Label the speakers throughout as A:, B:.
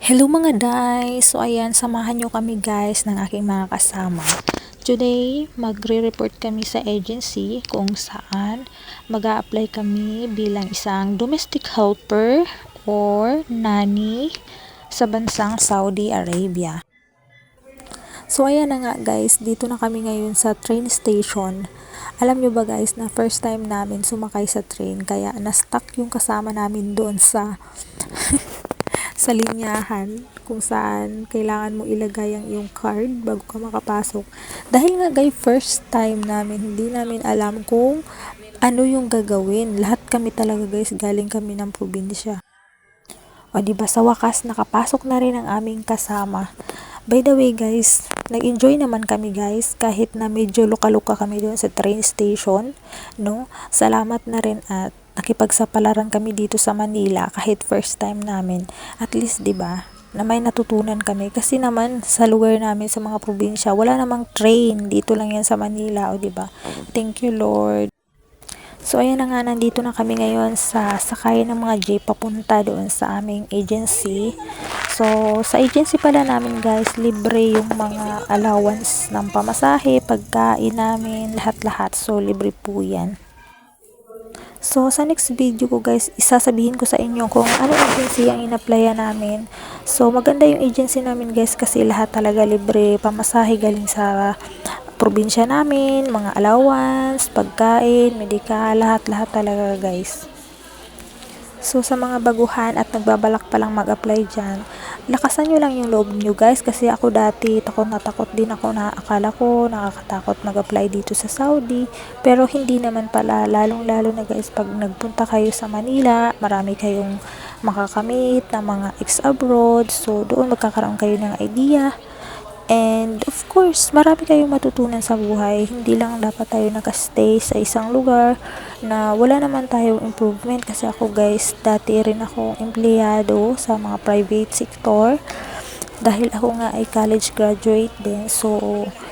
A: Hello mga guys! So ayan, samahan nyo kami guys ng aking mga kasama. Today, magre-report kami sa agency kung saan mag-a-apply kami bilang isang domestic helper or nanny sa bansang Saudi Arabia. So ayan na nga guys, dito na kami ngayon sa train station. Alam nyo ba guys na first time namin sumakay sa train kaya na-stuck yung kasama namin doon sa linyahan kung saan kailangan mo ilagay ang iyong card bago ka makapasok. Dahil nga guys, first time namin, hindi namin alam kung ano yung gagawin. Lahat kami talaga guys, galing kami ng probinsya. O diba, sa wakas, nakapasok na rin ang aming kasama. By the way guys, nag-enjoy naman kami guys, kahit na medyo luka-luka kami doon sa train station, no? Salamat na rin at nakipagsapalaran kami dito sa Manila kahit first time namin. At least 'di ba, na may natutunan kami kasi naman sa lugar namin sa mga probinsya, wala namang train. Dito lang 'yan sa Manila, o 'di ba? Thank you Lord. So ayan na nga, nandito na kami ngayon sa sakayan ng mga jeep papunta doon sa aming agency. So sa agency pala namin guys, libre yung mga allowance ng pamasahe, pagkain namin, lahat-lahat. So libre po yan. So, sa next video ko guys, isasabihin ko sa inyo kung ano agency ang in-applyan namin. So, maganda yung agency namin guys kasi lahat talaga libre. Pamasahe galing sa probinsya namin, mga allowance, pagkain, medikal, lahat-lahat talaga guys. So, sa mga baguhan at nagbabalak palang mag-apply dyan, lakasan nyo lang yung loob nyo guys, kasi ako dati takot na takot din ako, na akala ko nakakatakot mag-apply dito sa Saudi, pero hindi naman pala. Lalong lalo na guys, pag nagpunta kayo sa Manila, marami kayong makakamit ng mga ex-abroad, so doon magkakaroon kayo ng idea. And of course, marami kayong matutunan sa buhay. Hindi lang dapat tayo nakastay sa isang lugar na wala naman tayong improvement. Kasi ako guys, dati rin akong empleyado sa mga private sector. Dahil ako nga ay college graduate din. So,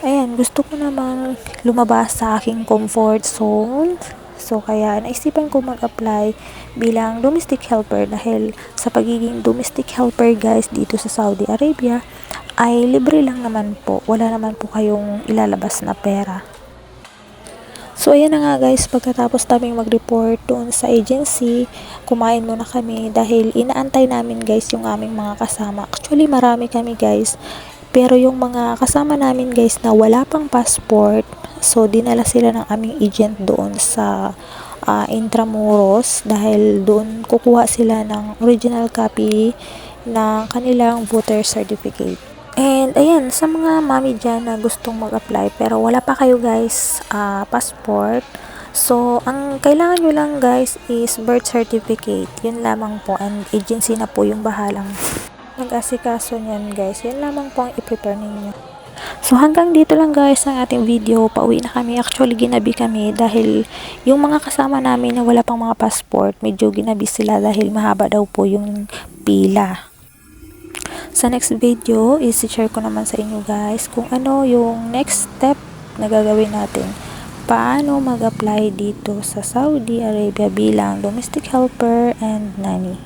A: ayan, gusto ko naman lumabas sa aking comfort zone. So, kaya naisipan ko mag-apply bilang domestic helper dahil sa pagiging domestic helper guys dito sa Saudi Arabia ay libre lang naman po. Wala naman po kayong ilalabas na pera. So, ayan na nga guys, pagkatapos naming mag-report doon sa agency, kumain muna kami dahil inaantay namin guys yung aming mga kasama. Actually, marami kami guys. Pero yung mga kasama namin guys na wala pang passport, so dinala sila ng aming agent doon sa Intramuros dahil doon kukuha sila ng original copy ng kanilang voter certificate. And ayan, sa mga mami dyan na gustong mag-apply pero wala pa kayo guys passport, so ang kailangan nyo lang guys is birth certificate. Yun lamang po, and agency na po yung bahalang mag-asikaso nyan guys. Yun lamang po ang i-prepare ninyo. So hanggang dito lang guys ang ating video. Pauwi na kami. Actually ginabi kami dahil yung mga kasama namin na wala pang mga passport, medyo ginabi sila dahil mahaba daw po yung pila. Sa next video, i-share ko naman sa inyo guys kung ano yung next step na gagawin natin. Paano mag-apply dito sa Saudi Arabia bilang domestic helper and nanny.